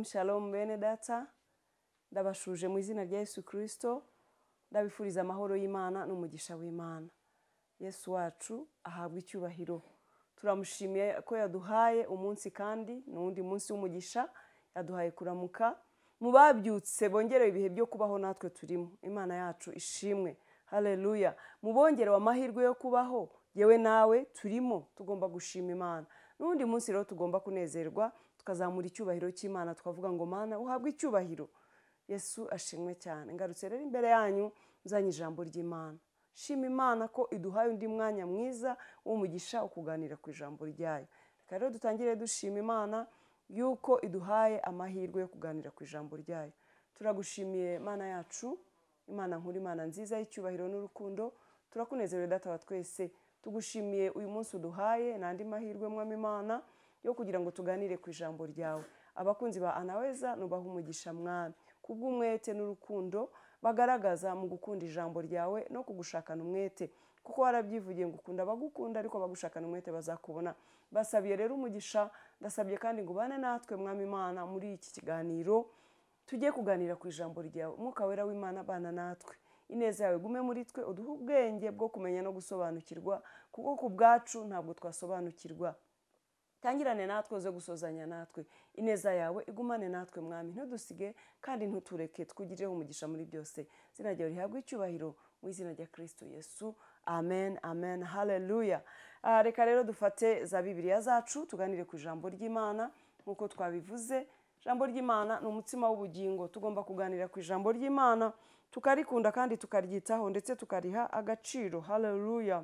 Shalom shalom bene data, ndabashuje mu izina rya Yesu Kristo, ndabifuriza amahoro y'Imana n'umugisha w'Imana. Yesu wacu ahabwa icyubahiro. Turamushimiye ko yaduhaye umunsi kandi n'undi munsi w'umugisha, yaduhaye kuramuka. Mu babyutse bongerewe ibihe byo kubaho natwe turimo. Imana yacu ishimwe. Haleluya. Mu bongerewe amahirwe yo kubaho, yewe nawe turimo, tugomba gushima Imana. N'undi munsi rero tugomba kunezerwa, tukazamura icyubahiro cy'Imana, tukavuga ngo Mana uhabwe icyubahiro. Yesu ashimwe cyane. Ngarutse rero imbere yanyu muzanye ijambo ry'Imana. Shima Imana ko iduhaye undi mwanya mwiza w'umugisha ukuganira ku ijambo ryayo. Reka rero dutangire dushima Imana yuko iduhaye amahirwe yo kuganira ku ijambo ryayo. Turagushimiye Mana yacu, Imana nkuru, Imana nziza y'icyubahiro n'urukundo. Turakunezerewe data wa twese. Tugushimiye uyu munsi uduhaye n'andi mahirwe mwami Imana yo kugira ngo tuganire ku ijambo ryawe. Abakunzi ba Anaweza nubaha umugisha mwami, kubw'umwete n'urukundo bagaragaza mu gukunda ijambo ryawe no kugushakana umwete, kuko warabyivugiye ngo ukunda abagukunda ariko bagushakana umwete bazakubona. Basabiye rero umugisha, ndasabye kandi ngo ubane natwe mwami Imana muri iki kiganiro tugiye kuganira ku ijambo ryawe. Umwuka wera w'Imana bana natwe, ineza yawe gume muri twe, uduhe ubwenge bwo kumenya no gusobanukirwa, kuko ku bwacu ntabwo twasobanukirwa. Tangirane natwe zo gusozanya natwe, ineza yawe igumane natwe mwami, ntudusige kandi ntutureke, twugireho umugisha muri byose. Izina ryawe rihabwe icyubahiro mu izina rya Kristo Yesu, amen amen, haleluya. Reka rero dufate za Bibiliya zacu tuganire ku ijambo ry'Imana. Nk'uko twabivuze, ijambo ry'Imana ni umutsima w'ubugingo. Tugomba kuganira ku ijambo ry'Imana, tukarikunda kandi tukaryitaho ndetse tukariha agaciro. Haleluya.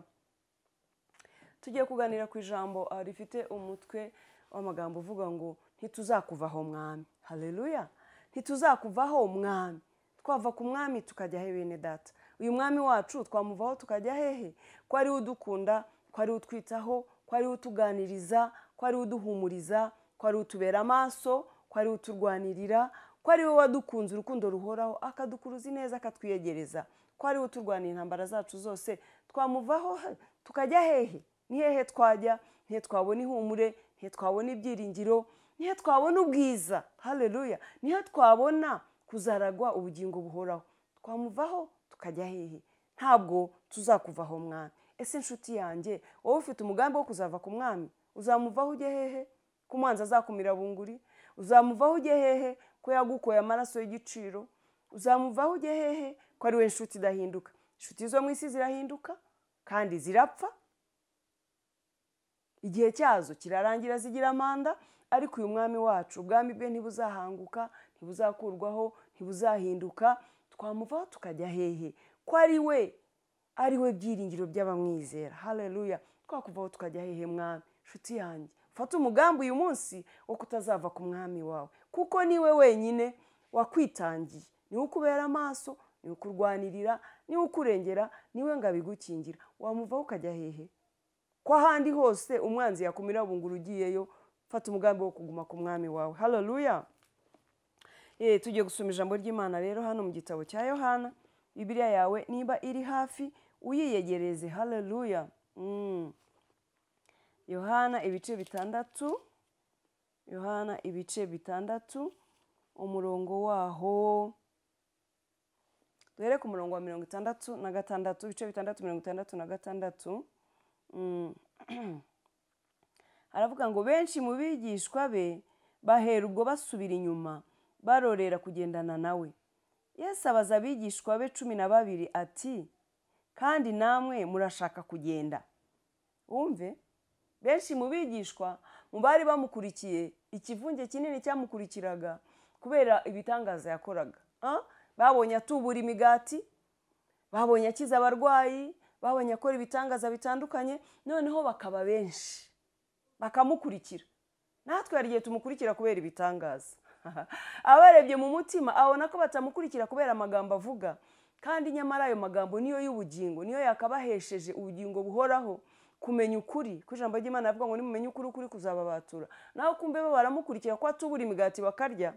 Tugiye kuganira ku ijambo rifite umutwe w'amagambo uvuga ngo ntituzakuvaho mwami. Haleluya. Ntituzakuvaho mwami. Twava ku mwami tukajya he bene data? Uyu mwami wacu twamuvaho tukajya hehe? Ko ari udukunda, ko ari utwitaho, ko ari utuganiriza, ko ari uduhumuriza, ko ari utubera amaso, ko ari uturwanirira, ko ari we wadukunze urukundo ruhoraho, akadukuruza neza, akatwiyegereza, ko ari uturwanira intambara zacu zose. Twamuvaho tukajya hehe? Ni hehe twajya? Nihe twabona ihumure, nihe twabona ibyiringiro, nihe twabona ubwiza. Haleluya. Nihe twabona kuzaragwa ubugingo buhoraho. Twamuvaho tukajya hehe? Ntabwo tuzakuvaho mwami. Ese inshuti yanjye, wowe ufite umugambi wo kuzava ku mwami, uzamuvaho ujye hehe? Ko umwanzi azakumira bunguri? Uzamuvaho ujye hehe? Ko yagukoye amaraso y'igiciro? Uzamuvaho ujye hehe? Ko ari we inshuti idahinduka. Inshuti zo mu isi zirahinduka kandi zirapfa, igihe cyazo kirarangira, zigira amanda, ariko uyu mwami wacu ubwami bwe ntibuzahanguka, ntibuzakurwaho, ntibuzahinduka. Twamuvaho tukajya hehe? Ko ari we byiringiro by'abamwizera. Haleluya. Twakuvaho tukajya hehe mwami? Nshuti yanjye, fata umugambi uyu munsi wo kutazava ku mwami wawe, kuko niwe wenyine wakwitangiye, niwe ukubera amaso, niwe ukurwanirira, niwe ukurengera, niwe ngo abigukingira. Wamuvaho ukajya hehe? Ko ahandi hose umwanzi yakumira bunguru ugiyeyo. Fata umugambi wo kuguma ku mwami wawe. Haleluya. Tugiye gusoma ijambo ry'Imana rero hano mu gitabo cya Yohana. Bibiliya yawe niba iri hafi uyiyegereze. Haleluya. Yohana ibice bitandatu. Yohana ibice bitandatu. Umurongo waho, duhere ku murongo wa 66, ibice bitandatu 66. Aravuga ngo benshi mu bigishwa be bahera ubwo basubira inyuma, barorera kugendana nawe. Yesu abaza abigishwa be 12 ati, kandi namwe murashaka kugenda? Wumve, benshi mu bigishwa mu bari bamukurikiye, ikivunge kinini cyamukurikiraga kubera ibitangaza yakoraga. Babonye atubura imigati, babonye akiza abarwayi, babonye akora ibitangaza bitandukanye, noneho bakaba benshi bakamukurikira. Natwe hari igihe tumukurikira kubera ibitangaza. Abarebye mu mutima abona ko batamukurikira kubera amagambo avuga, kandi nyamara ayo magambo niyo y'ubugingo, niyo yakabahesheje ubugingo buhoraho, kumenya ukuri. Ku ijambo ry'Imana avuga ngo nimumenye ukuri, ukuri kuzababatura. Naho kumbe bo baramukurikira kuko atubura imigati bakarya,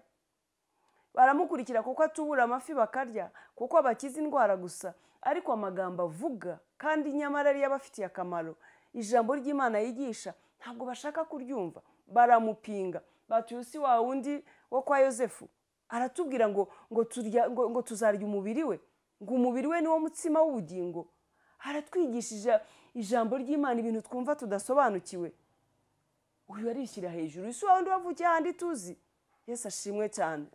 baramukurikira kuko atubura amafi bakarya, kuko abakiza indwara gusa, ariko amagambo avuga kandi nyamara ari yabafitiye akamaro, ijambo ry'Imana yigisha, ntabwo bashaka kuryumva. Baramupinga, batuye usi wa wundi wo kwa yosefu aratubwira ngo tuzarya umubiri we, ngo umubiri we niwo mutsima w'ubugingo. Haratwigishije ijambo ry'Imana ibintu twumva tudasobanukiwe. Uyu arishyira hejuru, isi wa wundi wavukiye ahandi tuzi. Yesu ashimwe cyane.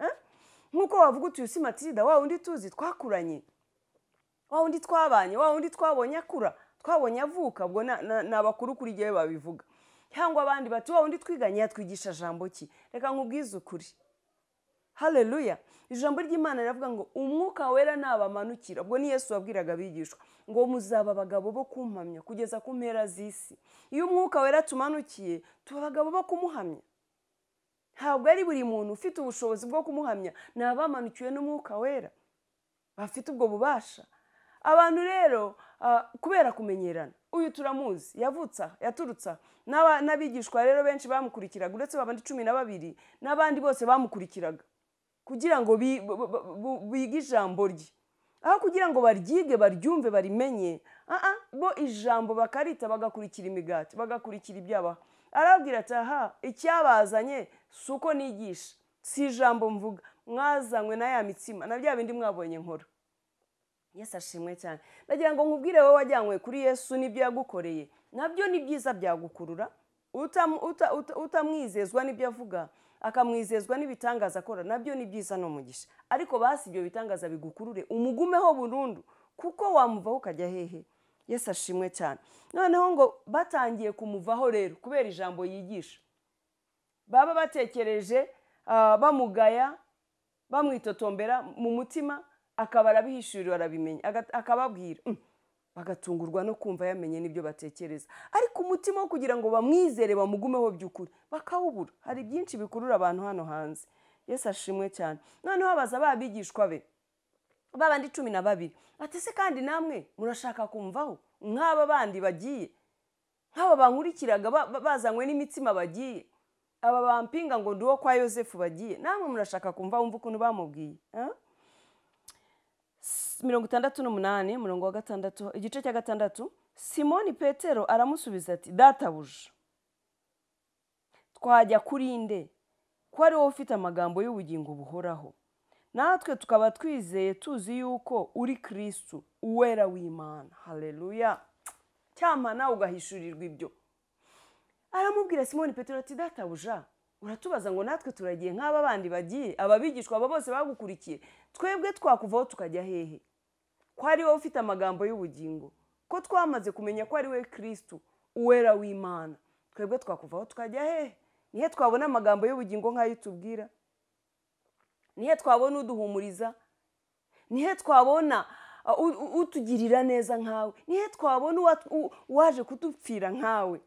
Nk'uko wavuga uti uyu si Matilda, wa wundi tuzi twakuranye, wa wundi twabanye, wa wundi twabonye akura, twabonye avuka, ubwo ni abakuru kuri jyewe babivuga. Cyangwa abandi bati wa wundi twiganye yatwigisha jambo ki. Reka nkubwize ukuri. Haleluya. Ijambo ry'Imana riravuga ngo umwuka wera nabamanukira. Ubwo ni Yesu wabwiraga abigishwa ngo muzaba abagabo bo kumpamya kugeza ku mpera z'isi. Iyo umwuka wera tumanukiye tuba abagabo bo kumuhamya. Ntabwo ari buri muntu ufite ubushobozi bwo kumuhamya, ni abamanukiwe n'umwuka wera bafite ubwo bubasha. Abantu rero kubera kumenyerana, uyu turamuzi yaturutsa n'abigishwa rero benshi bamukurikiraga, uretse babandi 12 n'abandi bose bamukurikiraga kugira ngo bige ijambo rye, aho kugira ngo baryige baryumve barimenye. Bo ijambo bakarita bagakurikira imigati, bagakurikira ibyabaho. Arabwira ati icyabazanye si uko nigisha, si ijambo mvuga, mwazanywe na ya mitsima na bya bindi mwabonye nkora. Yesu ashimwe cyane. Ndagira ngo nkubwire wowe wajyanywe kuri Yesu n'ibyo yagukoreye, nabyo ni byiza byagukurura. Utamwizezwa n'ibyo avuga, akamwizezwa n'ibitangaza akora, nabyo ni byiza n'umugisha. Ariko basi ibyo bitangaza bigukurure umugumeho burundu, kuko wamuvaho ukajya hehe. Yesu ashimwe cyane. Noneho ngo batangiye kumuvaho rero kubera ijambo yigisha, baba batekereje bamugaya, bamwitotombera mu mutima, akaba arabihishurira arabimenya, akababwira, bagatungurwa no kumva yamenye n'ibyo batekereza. Ariko umutima wo kugira ngo bamwizere bamugumeho by'ukuri bakawubura. Hari byinshi bikurura abantu hano hanze. Yesu ashimwe cyane. Noneho abaza babigishwa be babandi 12 ati se kandi namwe murashaka kumvaho nk'aba bandi bagiye, nk'aba bankurikiraga bazanywe n'imitsima bagiye, aba bampinga ngo ndiwo kwa Yosefu bagiye, namwe murashaka kumva wumva ukuntu bamubwiye. 68 murongo wa 6 igice cya 6. Simoni Petero aramusubiza ati databuja, twajya kuri nde ko ari wowe ufite amagambo y'ubugingo buhoraho, natwe tukaba twizeye tuzi yuko uri Kristo uwera w'Imana. Haleluya. Cyama nawe ugahishurirwa ibyo. Aramubwira Simoni Petero ati databuja, uratubaza ngo natwe turagiye nk'aba bandi bagiye, ababigishwa aba bose bagukurikiye, twebwe twakuvaho tukajya hehe? Ko ari wowe ufite amagambo y'ubugingo, ko twamaze kumenya ko ari we Kristo uwera w'Imana, twebwe twakuvaho tukajya hehe? Nihe twabona amagambo y'ubugingo nk'ayo tubwira? Nihe twabona uduhumuriza? Nihe twabona utugirira neza nkawe? Nihe twabona waje kudupfira nkawe?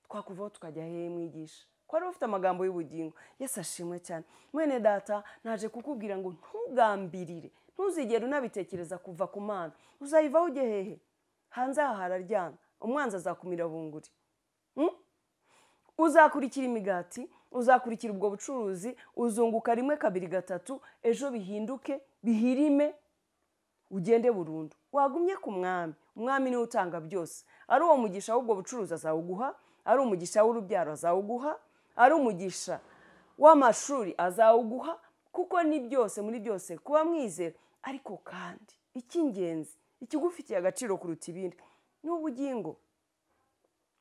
Twakuvaho tukajya hehe mwigisha? Ko ari ufite amagambo y'ubugingo. Yesu ashimwe cyane. Mwene data, naje kukubwira ngo ntugambirire, ntuzigere unabitekereza kuva ku Mana. Uzayivaho ujye hehe? Hanze aha hararyana, umwanzi azakumira bunguri. Uzakurikira imigati, uzakurikira ubwo bucuruzi, uzunguka 1 2 3, ejo bihinduke bihirime ugende burundu. Wagumye ku mwami, umwami niwe utanga byose. Ari uwo mugisha w'ubwo bucuruzi azawuguha, ari umugisha w'urubyaro azawuguha, ari umugisha w'amashuri azawuguha, kuko ni byose muri byose kuba mwizera. Ariko kandi icy'ingenzi, ikigufitiye agaciro kuruta ibindi, ni ubugingo.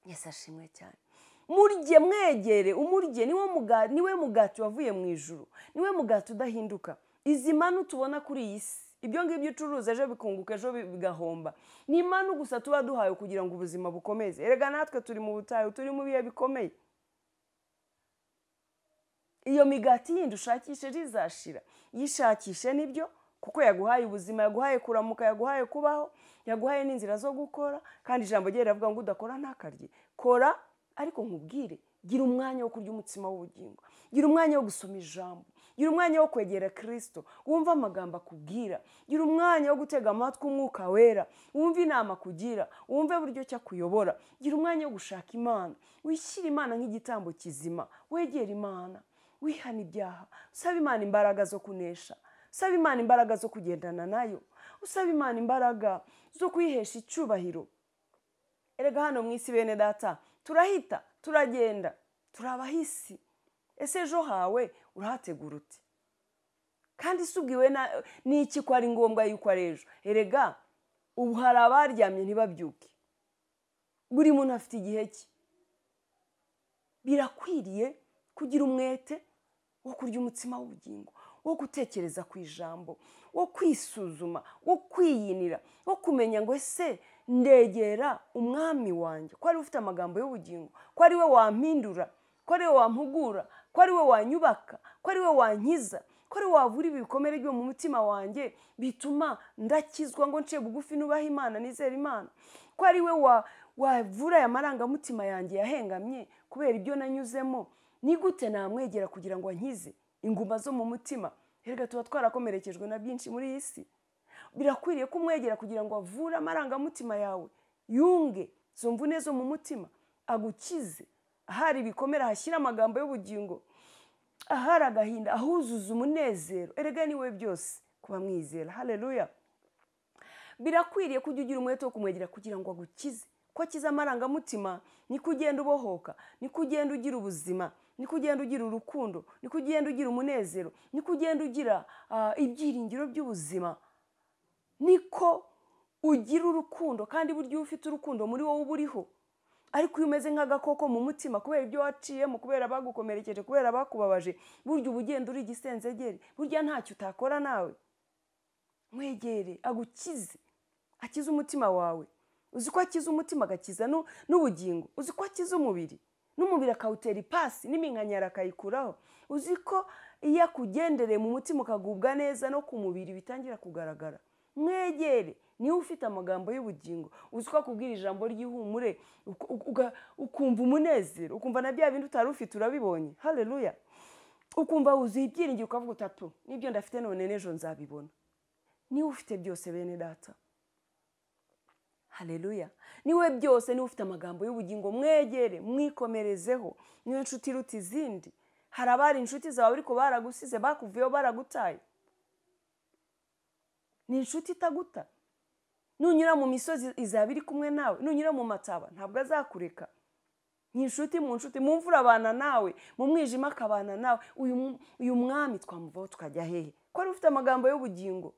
Yesu ashimwe cyane. Murye mwegere, umurye, niwe mugati wavuye mu ijuru, niwe mugati udahinduka. Izi manu tubona kuri iyi si, ibyo ngibyo ucuruza ejo bikunguka ejo bigahomba, ni imanu gusa tuba duhaye kugira ngo ubuzima bukomeze. Erega natwe turi mu butayu, turi mu bihe bikomeye. Iyo migati yindi ushakishe rizashira, yishakishe nibyo, kuko yaguhaye ubuzima, yaguhaye kuramuka, yaguhaye kubaho, yaguhaye n'inzira zo gukora. Kandi ijambo rye riravuga ngo udakora ntakarye. Kora, ariko nkubwire, gira umwanya wo kurya umutsima w'ubugingo, gira umwanya wo gusoma ijambo, gira umwanya wo kwegera Kristo, wumva amagambo akubwira, gira umwanya wo gutega amatwi umwuka wera, wumva inama kugira, wumve buryo cyakuyobora, gira umwanya wo gushaka Imana, wishyira Imana nk'igitambo kizima, wegera Imana, wihana ibyaha, usaba Imana imbaraga zo kunesha, usaba Imana imbaraga zo kugendana nayo, usaba Imana imbaraga zo kuyihesha icyubahiro. Erega hano mu isi bene data turahita, turagenda, turabahisi. ese ejo hawe urahategura uti? kandi se ubwiwe n'iki ko ari ngombwa yuko ari ejo? erega ubu hari abaryamye ntibabyuke. buri muntu afite igihe cye. birakwiriye kugira umwete wo kurya umutsima w'ubugingo, wo gutekereza ku ijambo, wo kwisuzuma, wo kwiyinira, wo kumenya ngo ese ndegera umwami wanjye ko ari we ufite amagambo y'ubugingo, ko ari we wampindura, ko ari we wampugura, ko ari we wanyubaka, ko ari we wankiza, ko ari we wavura ibikomere byo mu mutima wanjye bituma ndakizwa ngo nciye bugufi nubaha Imana, nizera Imana, ko ari we wavura aya marangamutima yanjye yahengamye kubera ibyo nanyuzemo. ni gute namwegera kugira ngo ankize inguma zo mu mutima? erega tuba twarakomerekejwe na byinshi muri iyi si. birakwiriye ko umwegera kugira ngo avure amarangamutima yawe, yunge izo mvune zo mu mutima, agukize. ahari ibikomere hashyira amagambo y'ubugingo, ahari agahinda ahuzuza umunezero. erega ni we byose kuba mwizera. haleluya. birakwiriye kujya ugira umwete wo kumwegera kugira ngo agukize. ko akiza amarangamutima niko ugenda ubohoka, niko ugenda ugira ubuzima, niko ugenda ugira urukundo, niko ugenda ugira umunezero, niko ugenda ugira ibyiringiro by'ubuzima, niko ugira urukundo. kandi burya iyo ufite urukundo muri wowe uba uriho. ariko iyo umeze nk'agakoko mu mutima kubera ibyo waciyemo, kubera abagukomerekeje, kubera abakubabaje, burya uba ugenda uri igisenzegeri, burya ntacyo utakora nawe. mwegere agukize, akize umutima wawe. uzi ko akiza umutima agakiza n'ubugingo? uzi ko akiza umubiri? n'umubiri akawutera ipasi n'iminkanyari akayikuraho? uzi ko iyo akugendereye mu mutima ukagubwa neza no ku mubiri bitangira kugaragara? mwegere, niwe ufite amagambo y'ubugingo. uzi ko akubwira ijambo ry'ihumure ukumva umunezero, ukumva na bya bindi utari ufite urabibonye. haleluya. ukumva wuzuye ibyiringiro, ukavuga utatu n'ibyo ndafite none n'ejo nzabibona. niwe ufite byose bene data. haleluya. niwe byose, niwe ufite amagambo y'ubugingo. mwegere, mwikomerezeho. niwe nshuti iruta izindi. hari abari inshuti zawe ariko baragusize, bakuvuyeho, baragutaye. ni inshuti itaguta. nunyura mu misozi izaba iri kumwe nawe, nunyura mu mataba ntabwo azakureka. ni inshuti mu nshuti, mu mvura abana nawe, mu mwijima akabana nawe. uyu mwami twamuvaho tukajya hehe? ko ari ufite amagambo y'ubugingo,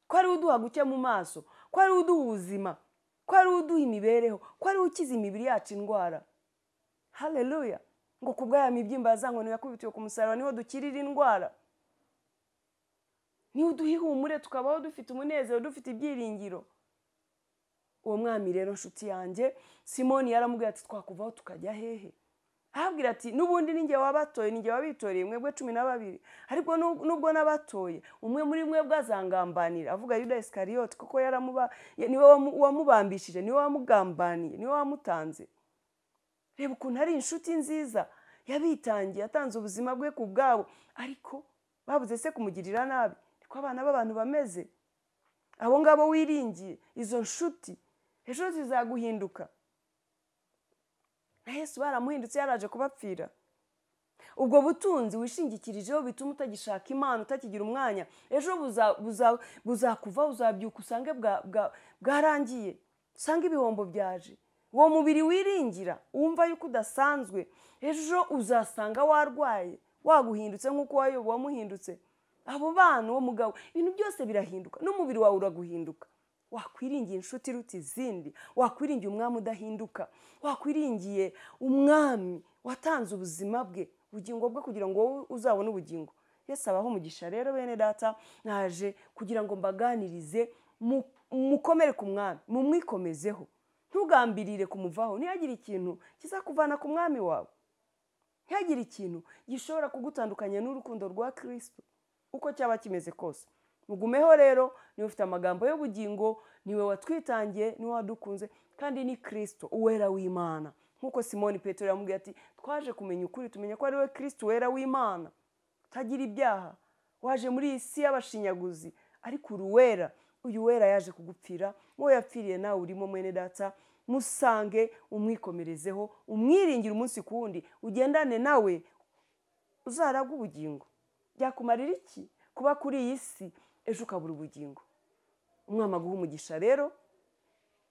ko ari uduha gucya mu maso, ko ari uduha ubuzima, ko ari uduha imibereho, ko ari ukiza imibiri yacu indwara. haleluya. ngo kubw'aya mibyimba yazankoni yakubitiwe ku musaraba niho dukirira indwara. niho uduha ihumure tukabaho dufite umunezero, dufite ibyiringiro. uwo mwami rero nshuti yanjye, Simoni yaramubwiye ati twakuvaho tukajya hehe? ahabwira ati n'ubundi ninjye wabatoye, ninjye wabitoreye mwebwe 12, ariko nubwo nabatoye umwe muri mwebwe azangambanira. avuga Yuda Iskariyoti, kuko niwe wamubambishije, niwe wamugambaniye, niwe wamutanze. reba ukuntu ari inshuti nziza, yabitangiye, yatanze ubuzima bwe ku bwabo, ariko babuze se kumugirira nabi. niko abana b'abantu bameze. abo ngabo wiringiye, izo nshuti ejo zizaguhinduka. na Yesu baramuhindutse, yaraje kubapfira. ubwo butunzi wishingikirijeho bituma utagishaka Imana, utakigira umwanya. ejo buzakuva, uzabyuka usange bwarangiye, usange ibihombo byaje. uwo mubiri wiringira wumva yuko udasanzwe, ejo uzasanga warwaye, waguhindutse nk'uko Yobu wamuhindutse. abo bana, uwo mugabo, ibintu byose birahinduka, n'umubiri wawe uraguhinduka. wakwiringiye inshuti iruta izindi, wakwiringiye umwami udahinduka, wakwiringiye umwami watanze ubuzima bwe, ubugingo bwe, kugira ngo wowe uzabone ubugingo. Yesu abaho umugisha. rero bene data, naje kugira ngo mbaganirize, mukomere ku mwami, mumwikomezeho, ntugambirire kumuvaho. ntihagire ikintu kizakuvana ku mwami wawe, ntihagire ikintu gishobora kugutandukanya n'urukundo rwa Kristo uko cyaba kimeze kose. mugumeho rero, niwe ufite amagambo y'ubugingo, niwe watwitangiye, niwe wadukunze, kandi ni Kristo uwera w'Imana. nk'uko Simoni Petero yamubwiye ati twaje kumenya ukuri, tumenya ko ari we Kristo uwera w'Imana utagira ibyaha, waje muri iyi si y'abashinyaguzi, ariko uri uwera. uyu wera yaje kugupfira, wowe yapfiriye nawe urimo mwene data. musange, umwikomerezeho, umwiringire umunsi ku wundi, ugendane nawe, uzaragwa ubugingo. byakumarira iki kuba kuri iyi si ejo ukabura ubugingo? umwami aguha umugisha rero.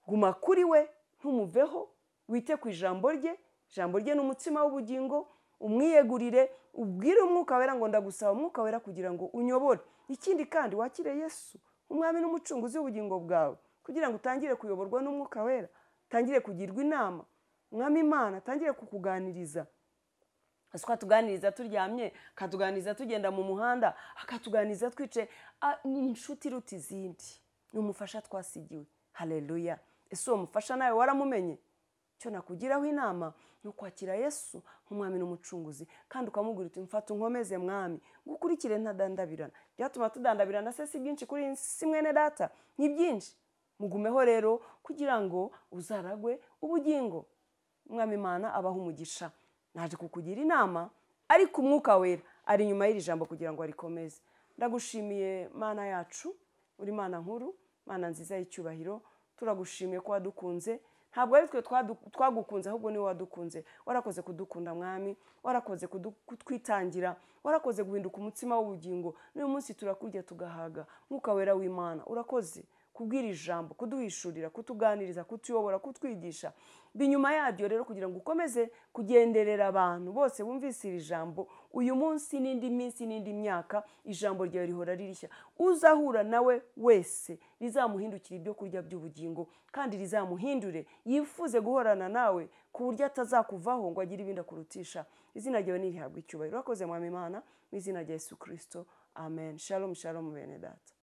guma kuri we, ntumuveho, wite ku ijambo rye. ijambo rye ni umutsima w'ubugingo. umwiyegurire, ubwire umwuka wera ngo ndagusaba umwuka wera kugira ngo unyobore. Ikindi kandi wakire Yesu umwami n'umucunguzi w'ubugingo bwawe kugira ngo utangire kuyoborwa n'umwuka wera, utangire kugirwa inama. Umwami Imana atangire kukuganiriza, akatuganiriza turyamye, akatuganiriza tugenda mu muhanda, akatuganiriza twicaye. Ni inshuti iruta izindi, ni umufasha twasigiwe. Haleluya! Ese uwo mufasha nawe waramumenye? Cyo nakugiraho inama ni ukwakira Yesu nk'umwami n'umucunguzi, kandi ukamubwira uti mfata unkomeze mwami, ngukurikire ntadandabirana. Byatuma tudandabirana se si byinshi kuri iyi si mwene data? Ni byinshi. Mugumeho rero kugira ngo uzaragwe ubugingo. Umwami Imana abaho umugisha. Naje kukugira inama, ariko umwuka wera ari inyuma y'iri jambo kugira ngo arikomeze. Ndagushimiye Mana yacu, uri Mana nkuru, Mana nziza y'icyubahiro. Turagushimiye ko wadukunze. Ntabwo ari twe twagukunze, ahubwo ni wowe wadukunze. Warakoze kudukunda mwami, warakoze kutwitangira, warakoze guhinduka umutsima w'ubugingo. N'uyu munsi turakurya tugahaga. Mwuka wera w'Imana urakoze kubwira ijambo, kuduhishurira, kutuganiriza, kutuyobora, kutwigisha. Binyuma yabyo rero kugira ngo ukomeze kugenderera abantu bose bumvise iri jambo, uyu munsi n'indi minsi n'indi myaka, ijambo ryawe rihora ririshya. Uzahura nawe wese rizamuhindukira ibyo kurya by'ubugingo, kandi rizamuhindure yifuze guhorana nawe ku buryo atazakuvaho ngo agire ibindi akurutisha. Izina ryawe nirihabwe icyubahiro. Urakoze mwami Imana, mu izina rya Yesu Kristo. Amen. Shalom, shalom bene data.